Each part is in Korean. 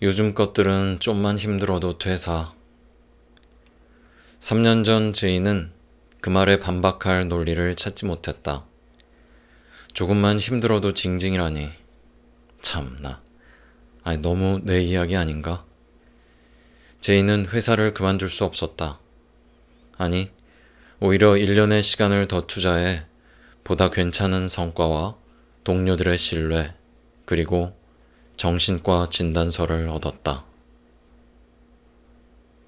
요즘 것들은 좀만 힘들어도 퇴사. 3년 전 제이는 그 말에 반박할 논리를 찾지 못했다. 조금만 힘들어도 징징이라니. 참나. 아니, 너무 내 이야기 아닌가? 제이는 회사를 그만둘 수 없었다. 아니, 오히려 1년의 시간을 더 투자해 보다 괜찮은 성과와 동료들의 신뢰, 그리고 정신과 진단서를 얻었다.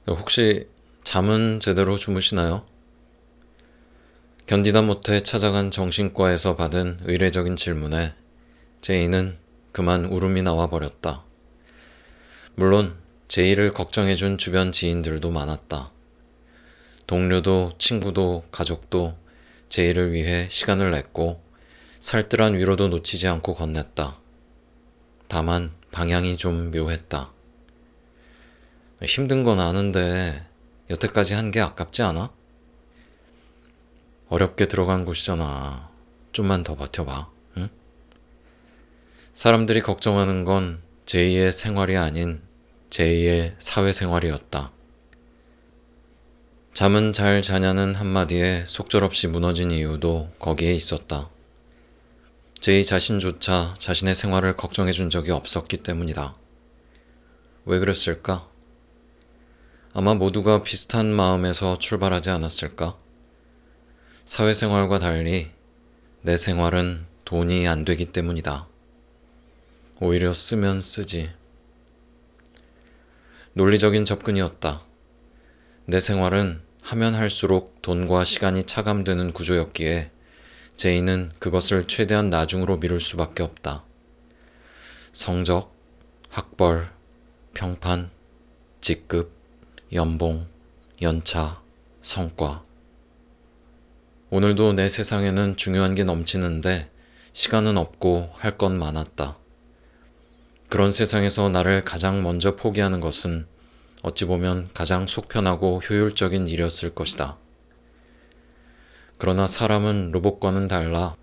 혹시 잠은 제대로 주무시나요? 견디다 못해 찾아간 정신과에서 받은 의례적인 질문에 제이는 그만 울음이 나와 버렸다. 물론 제이를 걱정해준 주변 지인들도 많았다. 동료도 친구도 가족도 제이를 위해 시간을 냈고 살뜰한 위로도 놓치지 않고 건넸다. 다만 방향이 좀 묘했다. 힘든 건 아는데 여태까지 한 게 아깝지 않아? 어렵게 들어간 곳이잖아. 좀만 더 버텨봐. 응? 사람들이 걱정하는 건 제2의 생활이 아닌 제2의 사회생활이었다. 잠은 잘 자냐는 한마디에 속절없이 무너진 이유도 거기에 있었다. 제이 자신조차 자신의 생활을 걱정해준 적이 없었기 때문이다. 왜 그랬을까? 아마 모두가 비슷한 마음에서 출발하지 않았을까? 사회생활과 달리 내 생활은 돈이 안 되기 때문이다. 오히려 쓰면 쓰지. 논리적인 접근이었다. 내 생활은 하면 할수록 돈과 시간이 차감되는 구조였기에 제이는 그것을 최대한 나중으로 미룰 수밖에 없다. 성적, 학벌, 평판, 직급, 연봉, 연차, 성과. 오늘도 내 세상에는 중요한 게 넘치는데 시간은 없고 할 건 많았다. 그런 세상에서 나를 가장 먼저 포기하는 것은 어찌 보면 가장 속편하고 효율적인 일이었을 것이다. 그러나 사람은 로봇과는 달라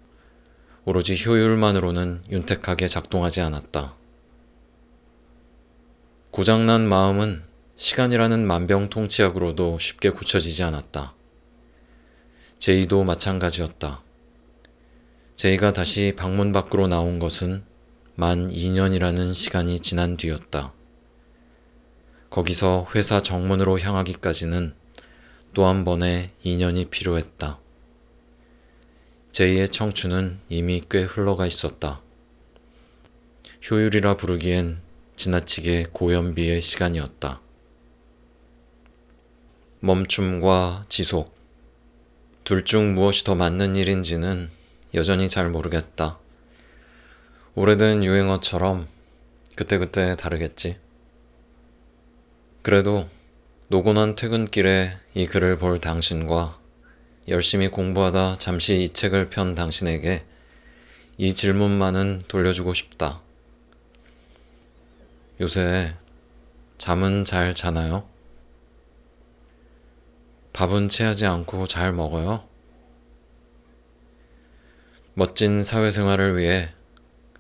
오로지 효율만으로는 윤택하게 작동하지 않았다. 고장난 마음은 시간이라는 만병통치약으로도 쉽게 고쳐지지 않았다. 제이도 마찬가지였다. 제이가 다시 방문 밖으로 나온 것은 만 2년이라는 시간이 지난 뒤였다. 거기서 회사 정문으로 향하기까지는 또 한 번의 2년이 필요했다. 제이의 청춘은 이미 꽤 흘러가 있었다. 효율이라 부르기엔 지나치게 고연비의 시간이었다. 멈춤과 지속. 둘 중 무엇이 더 맞는 일인지는 여전히 잘 모르겠다. 오래된 유행어처럼 그때그때 다르겠지. 그래도 노곤한 퇴근길에 이 글을 볼 당신과 열심히 공부하다 잠시 이 책을 편 당신에게 이 질문만은 돌려주고 싶다. 요새 잠은 잘 자나요? 밥은 체하지 않고 잘 먹어요? 멋진 사회생활을 위해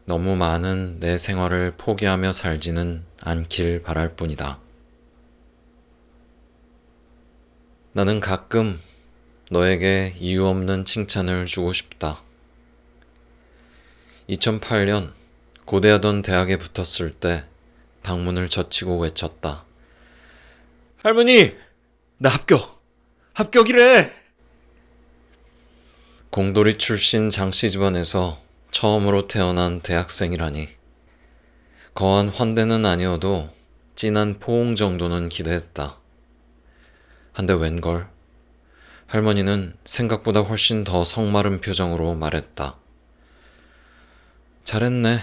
너무 많은 내 생활을 포기하며 살지는 않길 바랄 뿐이다. 나는 가끔 너에게 이유 없는 칭찬을 주고 싶다. 2008년 고대하던 대학에 붙었을 때 방문을 젖히고 외쳤다. 할머니! 나 합격! 합격이래! 공돌이 출신 장씨 집안에서 처음으로 태어난 대학생이라니. 거한 환대는 아니어도 진한 포옹 정도는 기대했다. 한데 웬걸? 할머니는 생각보다 훨씬 더 성마른 표정으로 말했다. 잘했네.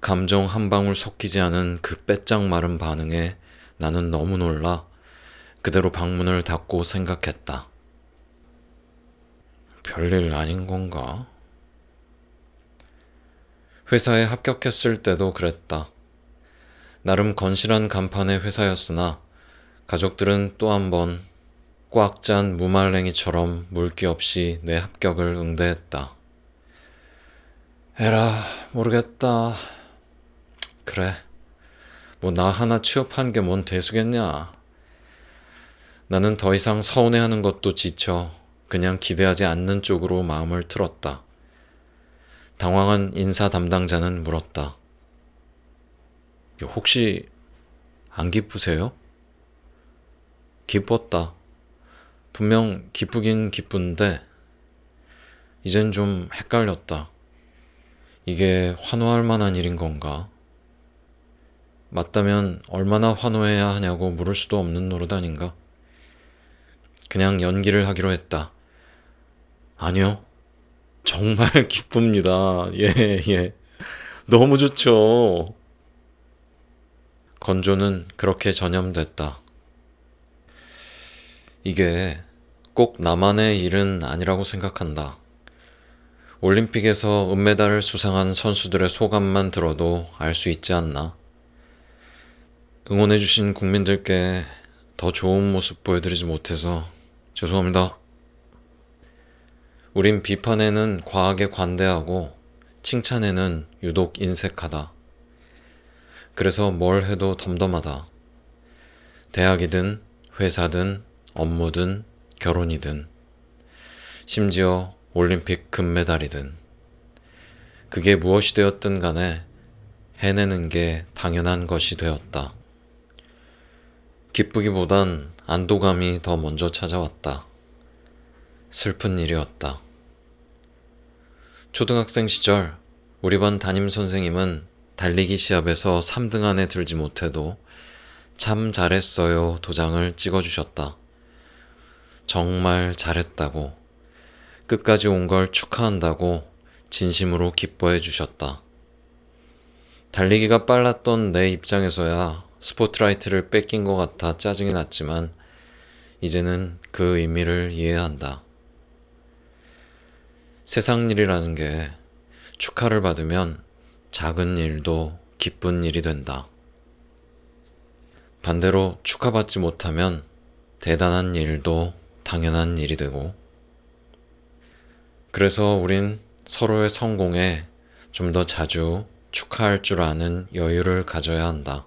감정 한 방울 섞이지 않은 그 빼짝 마른 반응에 나는 너무 놀라 그대로 방문을 닫고 생각했다. 별일 아닌 건가? 회사에 합격했을 때도 그랬다. 나름 건실한 간판의 회사였으나 가족들은 또 한 번 꽉 짠 무말랭이처럼 물기 없이 내 합격을 응대했다. 에라, 모르겠다. 그래. 뭐 나 하나 취업한 게 뭔 대수겠냐. 나는 더 이상 서운해하는 것도 지쳐 그냥 기대하지 않는 쪽으로 마음을 틀었다. 당황한 인사 담당자는 물었다. 혹시 안 기쁘세요? 기뻤다. 분명 기쁘긴 기쁜데 이젠 좀 헷갈렸다. 이게 환호할 만한 일인 건가? 맞다면 얼마나 환호해야 하냐고 물을 수도 없는 노릇 아닌가? 그냥 연기를 하기로 했다. 아니요. 정말 기쁩니다. 예. 너무 좋죠. 건조는 그렇게 전염됐다. 이게 꼭 나만의 일은 아니라고 생각한다. 올림픽에서 은메달을 수상한 선수들의 소감만 들어도 알 수 있지 않나? 응원해주신 국민들께 더 좋은 모습 보여드리지 못해서 죄송합니다. 우린 비판에는 과하게 관대하고 칭찬에는 유독 인색하다. 그래서 뭘 해도 덤덤하다. 대학이든 회사든 업무든 결혼이든 심지어 올림픽 금메달이든 그게 무엇이 되었든 간에 해내는 게 당연한 것이 되었다. 기쁘기보단 안도감이 더 먼저 찾아왔다. 슬픈 일이었다. 초등학생 시절 우리 반 담임선생님은 달리기 시합에서 3등 안에 들지 못해도 참 잘했어요 도장을 찍어주셨다. 정말 잘했다고, 끝까지 온 걸 축하한다고 진심으로 기뻐해 주셨다. 달리기가 빨랐던 내 입장에서야 스포트라이트를 뺏긴 것 같아 짜증이 났지만 이제는 그 의미를 이해한다. 세상 일이라는 게 축하를 받으면 작은 일도 기쁜 일이 된다. 반대로 축하받지 못하면 대단한 일도 당연한 일이 되고, 그래서 우린 서로의 성공에 좀 더 자주 축하할 줄 아는 여유를 가져야 한다.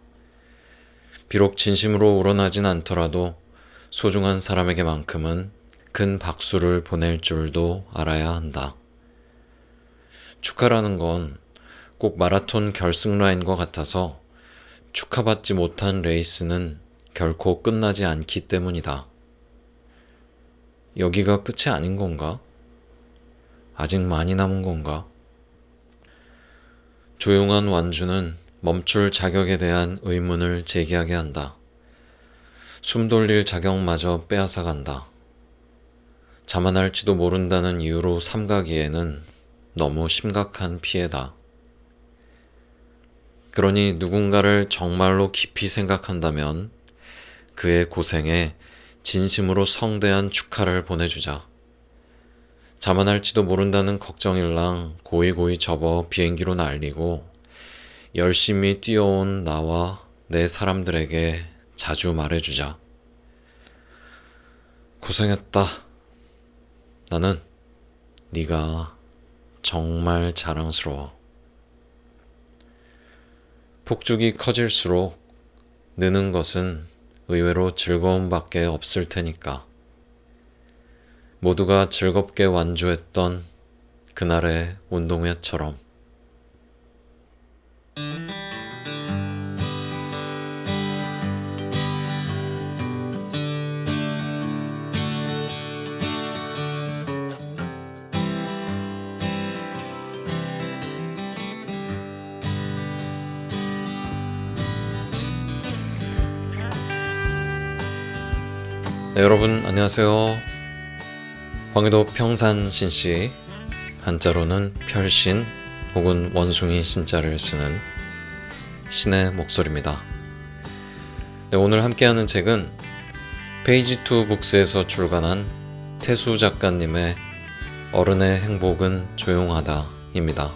비록 진심으로 우러나진 않더라도 소중한 사람에게만큼은 큰 박수를 보낼 줄도 알아야 한다. 축하라는 건 꼭 마라톤 결승 라인인 것 같아서 축하받지 못한 레이스는 결코 끝나지 않기 때문이다. 여기가 끝이 아닌 건가? 아직 많이 남은 건가? 조용한 완주는 멈출 자격에 대한 의문을 제기하게 한다. 숨 돌릴 자격마저 빼앗아간다. 자만할지도 모른다는 이유로 삼가기에는 너무 심각한 피해다. 그러니 누군가를 정말로 깊이 생각한다면 그의 고생에 진심으로 성대한 축하를 보내주자. 자만할지도 모른다는 걱정일랑 고이고이 접어 비행기로 날리고 열심히 뛰어온 나와 내 사람들에게 자주 말해주자. 고생했다. 나는 네가 정말 자랑스러워. 폭죽이 커질수록 느는 것은 의외로 즐거움밖에 없을 테니까. 모두가 즐겁게 완주했던 그날의 운동회처럼. 네, 여러분 안녕하세요. 황해도 평산신씨, 한자로는 별신 혹은 원숭이 신자를 쓰는 신의 목소리입니다. 네, 오늘 함께하는 책은 페이지2 북스에서 출간한 태수 작가님의 어른의 행복은 조용하다 입니다.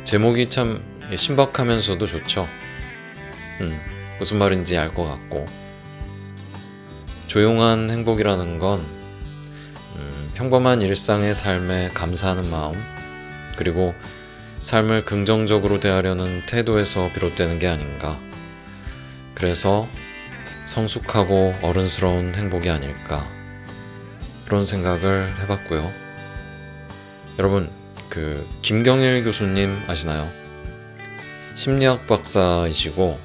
제목이 참 신박하면서도 좋죠. 무슨 말인지 알 것 같고, 조용한 행복이라는 건 평범한 일상의 삶에 감사하는 마음, 그리고 삶을 긍정적으로 대하려는 태도에서 비롯되는 게 아닌가. 그래서 성숙하고 어른스러운 행복이 아닐까. 그런 생각을 해봤고요. 여러분, 김경일 교수님 아시나요? 심리학 박사이시고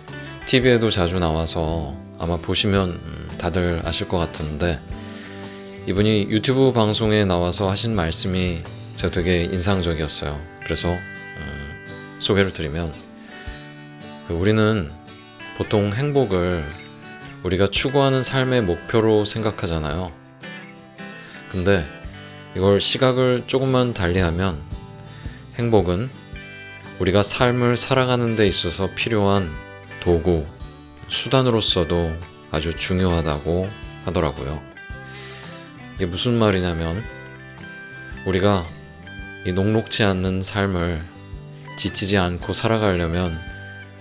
TV에도 자주 나와서 아마 보시면 다들 아실 것 같은데, 이분이 유튜브 방송에 나와서 하신 말씀이 제가 되게 인상적이었어요. 그래서 소개를 드리면, 우리는 보통 행복을 우리가 추구하는 삶의 목표로 생각하잖아요. 근데 이걸 시각을 조금만 달리하면 행복은 우리가 삶을 살아가는 데 있어서 필요한 도구, 수단으로서도 아주 중요하다고 하더라고요. 이게 무슨 말이냐면, 우리가 이 녹록지 않는 삶을 지치지 않고 살아가려면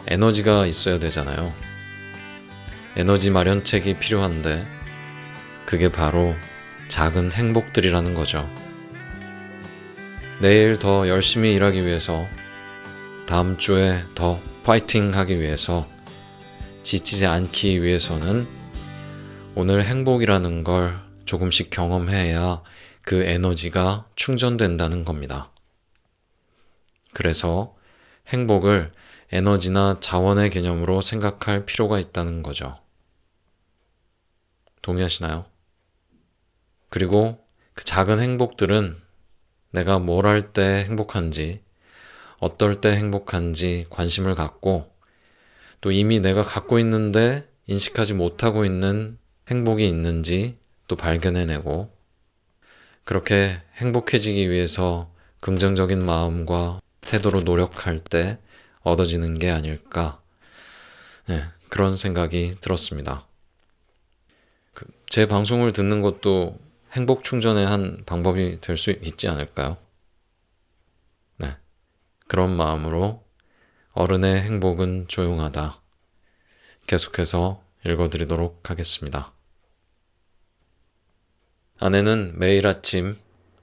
에너지가 있어야 되잖아요. 에너지 마련책이 필요한데 그게 바로 작은 행복들이라는 거죠. 내일 더 열심히 일하기 위해서, 다음 주에 더 파이팅 하기 위해서, 지치지 않기 위해서는 오늘 행복이라는 걸 조금씩 경험해야 그 에너지가 충전된다는 겁니다. 그래서 행복을 에너지나 자원의 개념으로 생각할 필요가 있다는 거죠. 동의하시나요? 그리고 그 작은 행복들은 내가 뭘 할 때 행복한지, 어떨 때 행복한지 관심을 갖고, 또 이미 내가 갖고 있는데 인식하지 못하고 있는 행복이 있는지 또 발견해내고, 그렇게 행복해지기 위해서 긍정적인 마음과 태도로 노력할 때 얻어지는 게 아닐까, 그런 생각이 들었습니다. 제 방송을 듣는 것도 행복 충전의 한 방법이 될 수 있지 않을까요? 네, 그런 마음으로 어른의 행복은 조용하다, 계속해서 읽어드리도록 하겠습니다. 아내는 매일 아침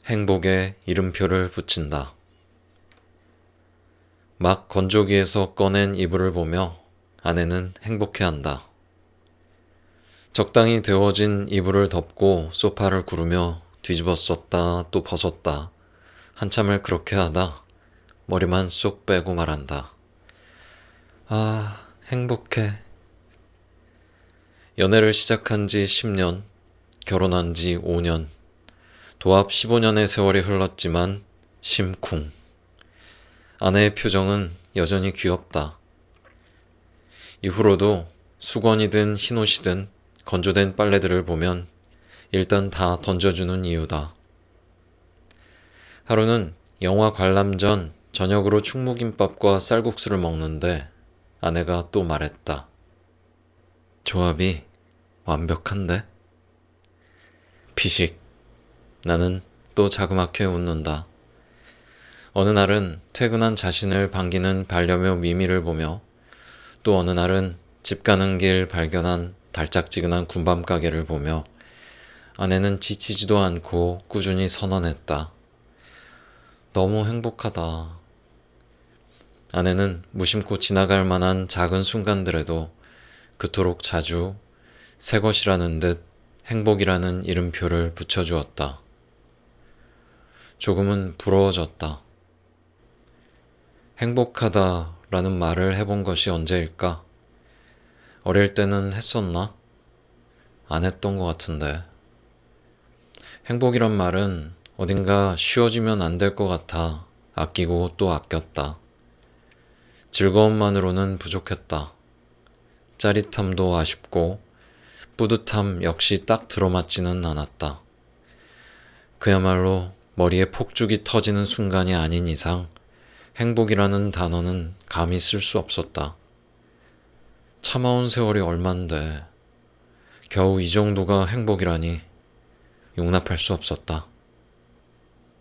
행복에 이름표를 붙인다. 막 건조기에서 꺼낸 이불을 보며 아내는 행복해한다. 적당히 데워진 이불을 덮고 소파를 구르며 뒤집었었다 또 벗었다. 한참을 그렇게 하다 머리만 쏙 빼고 말한다. 아, 행복해. 연애를 시작한 지 10년, 결혼한 지 5년, 도합 15년의 세월이 흘렀지만 심쿵. 아내의 표정은 여전히 귀엽다. 이후로도 수건이든 흰옷이든 건조된 빨래들을 보면 일단 다 던져주는 이유다. 하루는 영화 관람 전 저녁으로 충무김밥과 쌀국수를 먹는데 아내가 또 말했다. 조합이 완벽한데? 피식. 나는 또 자그맣게 웃는다. 어느 날은 퇴근한 자신을 반기는 반려묘 미미를 보며, 또 어느 날은 집 가는 길 발견한 달짝지근한 군밤 가게를 보며 아내는 지치지도 않고 꾸준히 선언했다. 너무 행복하다. 아내는 무심코 지나갈 만한 작은 순간들에도 그토록 자주 새 것이라는 듯 행복이라는 이름표를 붙여주었다. 조금은 부러워졌다. 행복하다라는 말을 해본 것이 언제일까? 어릴 때는 했었나? 안 했던 것 같은데. 행복이란 말은 어딘가 쉬워지면 안 될 것 같아 아끼고 또 아꼈다. 즐거움만으로는 부족했다. 짜릿함도 아쉽고 뿌듯함 역시 딱 들어맞지는 않았다. 그야말로 머리에 폭죽이 터지는 순간이 아닌 이상 행복이라는 단어는 감히 쓸 수 없었다. 참아온 세월이 얼만데 겨우 이 정도가 행복이라니 용납할 수 없었다.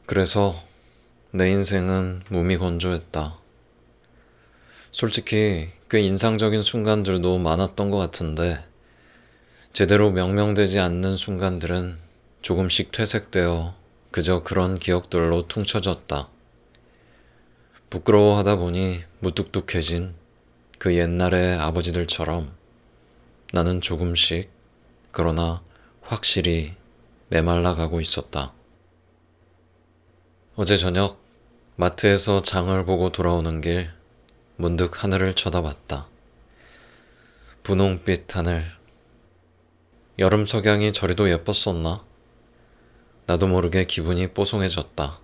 그래서 내 인생은 무미건조했다. 솔직히 꽤 인상적인 순간들도 많았던 것 같은데 제대로 명명되지 않는 순간들은 조금씩 퇴색되어 그저 그런 기억들로 퉁쳐졌다. 부끄러워하다 보니 무뚝뚝해진 그 옛날의 아버지들처럼 나는 조금씩, 그러나 확실히 메말라가고 있었다. 어제 저녁 마트에서 장을 보고 돌아오는 길 문득 하늘을 쳐다봤다. 분홍빛 하늘. 여름 석양이 저리도 예뻤었나? 나도 모르게 기분이 뽀송해졌다.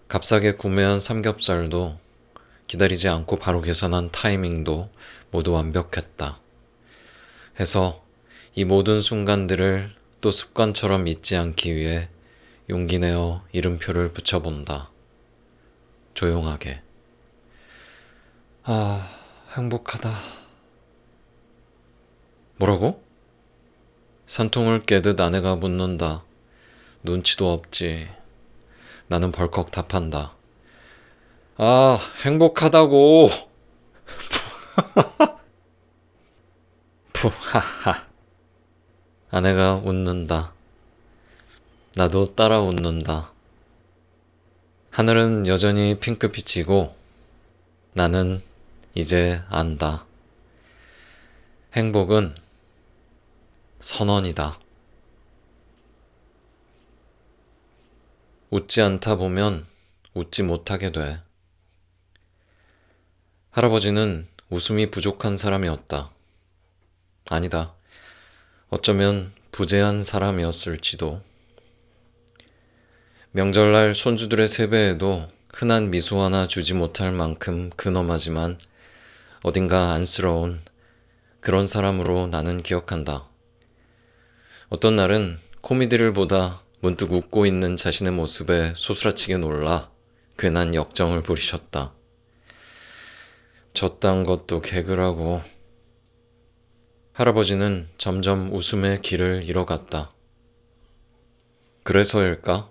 값싸게 구매한 삼겹살도 기다리지 않고 바로 계산한 타이밍도 모두 완벽했다. 해서 이 모든 순간들을 또 습관처럼 잊지 않기 위해 용기 내어 이름표를 붙여본다. 조용하게. 아, 행복하다. 뭐라고? 산통을 깨듯 아내가 묻는다. 눈치도 없지. 나는 벌컥 답한다. 아, 행복하다고. 푸하하. 아내가 웃는다. 나도 따라 웃는다. 하늘은 여전히 핑크빛이고 나는 이제 안다. 행복은 선언이다. 웃지 않다 보면 웃지 못하게 돼. 할아버지는 웃음이 부족한 사람이었다. 아니다. 어쩌면 부재한 사람이었을지도. 명절날 손주들의 세배에도 흔한 미소 하나 주지 못할 만큼 근엄하지만 어딘가 안쓰러운 그런 사람으로 나는 기억한다. 어떤 날은 코미디를 보다 문득 웃고 있는 자신의 모습에 소스라치게 놀라 괜한 역정을 부리셨다. 저딴 것도 개그라고. 할아버지는 점점 웃음의 길을 잃어갔다. 그래서일까?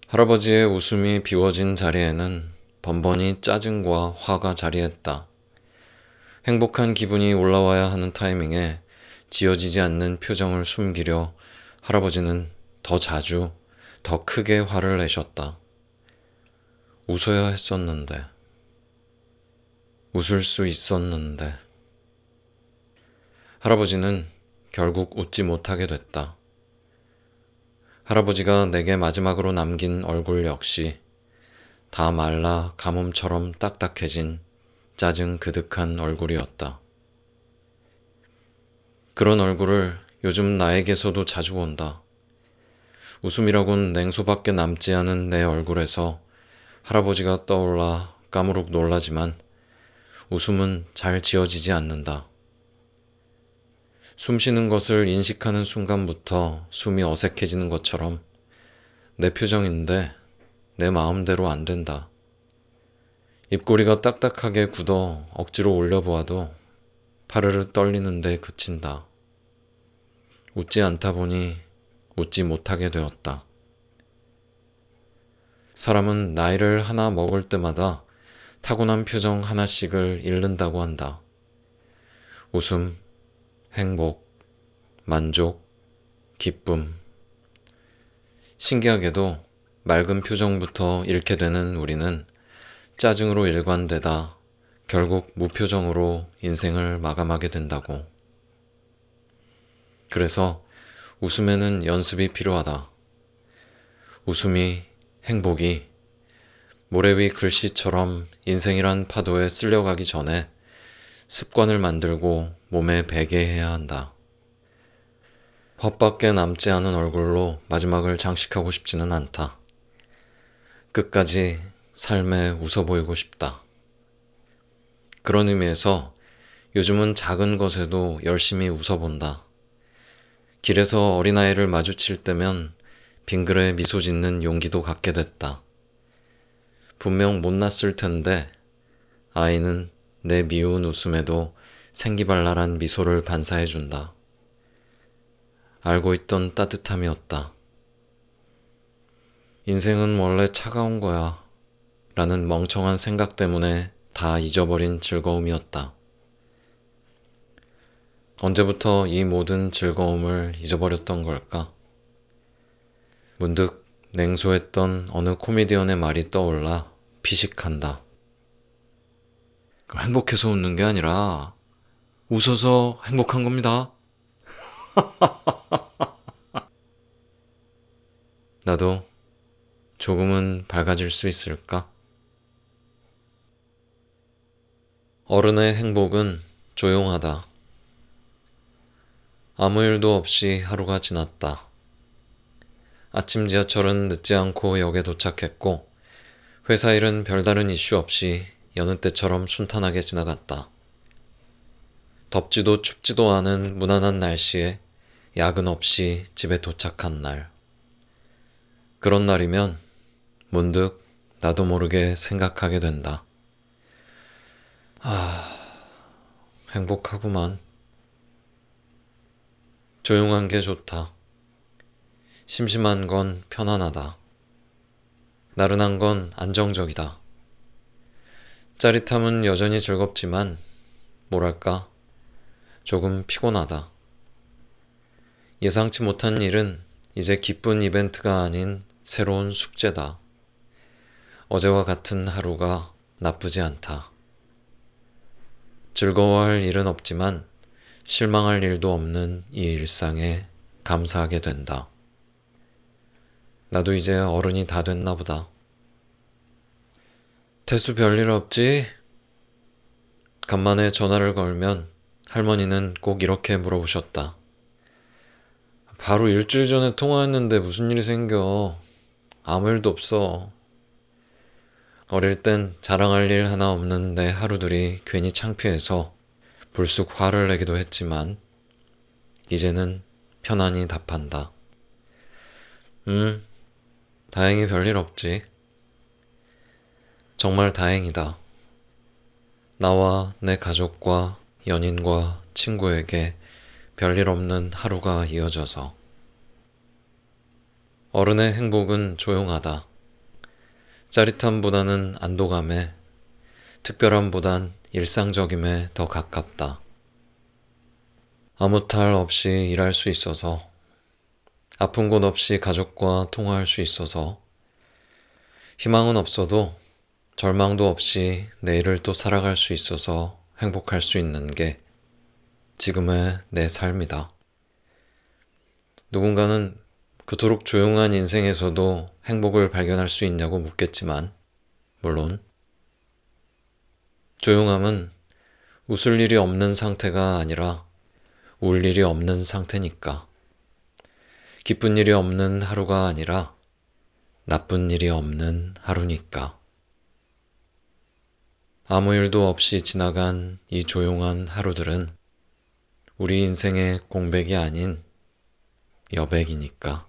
할아버지의 웃음이 비워진 자리에는 번번이 짜증과 화가 자리했다. 행복한 기분이 올라와야 하는 타이밍에 지어지지 않는 표정을 숨기려 할아버지는 더 자주, 더 크게 화를 내셨다. 웃어야 했었는데, 웃을 수 있었는데. 할아버지는 결국 웃지 못하게 됐다. 할아버지가 내게 마지막으로 남긴 얼굴 역시 다 말라 가뭄처럼 딱딱해진 짜증 그득한 얼굴이었다. 그런 얼굴을 요즘 나에게서도 자주 본다. 웃음이라곤 냉소밖에 남지 않은 내 얼굴에서 할아버지가 떠올라 까무룩 놀라지만 웃음은 잘 지어지지 않는다. 숨 쉬는 것을 인식하는 순간부터 숨이 어색해지는 것처럼 내 표정인데 내 마음대로 안 된다. 입꼬리가 딱딱하게 굳어 억지로 올려보아도 파르르 떨리는데 그친다. 웃지 않다 보니 웃지 못하게 되었다. 사람은 나이를 하나 먹을 때마다 타고난 표정 하나씩을 잃는다고 한다. 웃음, 행복, 만족, 기쁨. 신기하게도 맑은 표정부터 잃게 되는 우리는 짜증으로 일관되다 결국 무표정으로 인생을 마감하게 된다고. 그래서 웃음에는 연습이 필요하다. 웃음이, 행복이 모래 위 글씨처럼 인생이란 파도에 쓸려가기 전에 습관을 만들고 몸에 배게 해야 한다. 헛밖에 남지 않은 얼굴로 마지막을 장식하고 싶지는 않다. 끝까지 삶에 웃어 보이고 싶다. 그런 의미에서 요즘은 작은 것에도 열심히 웃어본다. 길에서 어린아이를 마주칠 때면 빙그레 미소 짓는 용기도 갖게 됐다. 분명 못났을 텐데 아이는 내 미운 웃음에도 생기발랄한 미소를 반사해준다. 알고 있던 따뜻함이었다. 인생은 원래 차가운 거야 라는 멍청한 생각 때문에 다 잊어버린 즐거움이었다. 언제부터 이 모든 즐거움을 잊어버렸던 걸까? 문득 냉소했던 어느 코미디언의 말이 떠올라 피식한다. 행복해서 웃는 게 아니라 웃어서 행복한 겁니다. 나도 조금은 밝아질 수 있을까? 어른의 행복은 조용하다. 아무 일도 없이 하루가 지났다. 아침 지하철은 늦지 않고 역에 도착했고, 회사 일은 별다른 이슈 없이 여느 때처럼 순탄하게 지나갔다. 덥지도 춥지도 않은 무난한 날씨에 야근 없이 집에 도착한 날. 그런 날이면 문득 나도 모르게 생각하게 된다. 행복하구만. 조용한 게 좋다. 심심한 건 편안하다. 나른한 건 안정적이다. 짜릿함은 여전히 즐겁지만, 뭐랄까, 조금 피곤하다. 예상치 못한 일은 이제 기쁜 이벤트가 아닌 새로운 숙제다. 어제와 같은 하루가 나쁘지 않다. 즐거워할 일은 없지만 실망할 일도 없는 이 일상에 감사하게 된다. 나도 이제 어른이 다 됐나 보다. 태수 별일 없지? 간만에 전화를 걸면 할머니는 꼭 이렇게 물어보셨다. 바로 일주일 전에 통화했는데 무슨 일이 생겨? 아무 일도 없어. 어릴 땐 자랑할 일 하나 없는 내 하루들이 괜히 창피해서 불쑥 화를 내기도 했지만, 이제는 편안히 답한다. 다행히 별일 없지. 정말 다행이다. 나와 내 가족과 연인과 친구에게 별일 없는 하루가 이어져서. 어른의 행복은 조용하다. 짜릿함보다는 안도감에, 특별함보단 일상적임에 더 가깝다. 아무 탈 없이 일할 수 있어서, 아픈 곳 없이 가족과 통화할 수 있어서, 희망은 없어도 절망도 없이 내일을 또 살아갈 수 있어서 행복할 수 있는 게 지금의 내 삶이다. 누군가는 그토록 조용한 인생에서도 행복을 발견할 수 있냐고 묻겠지만, 물론 조용함은 웃을 일이 없는 상태가 아니라 울 일이 없는 상태니까. 기쁜 일이 없는 하루가 아니라 나쁜 일이 없는 하루니까. 아무 일도 없이 지나간 이 조용한 하루들은 우리 인생의 공백이 아닌 여백이니까.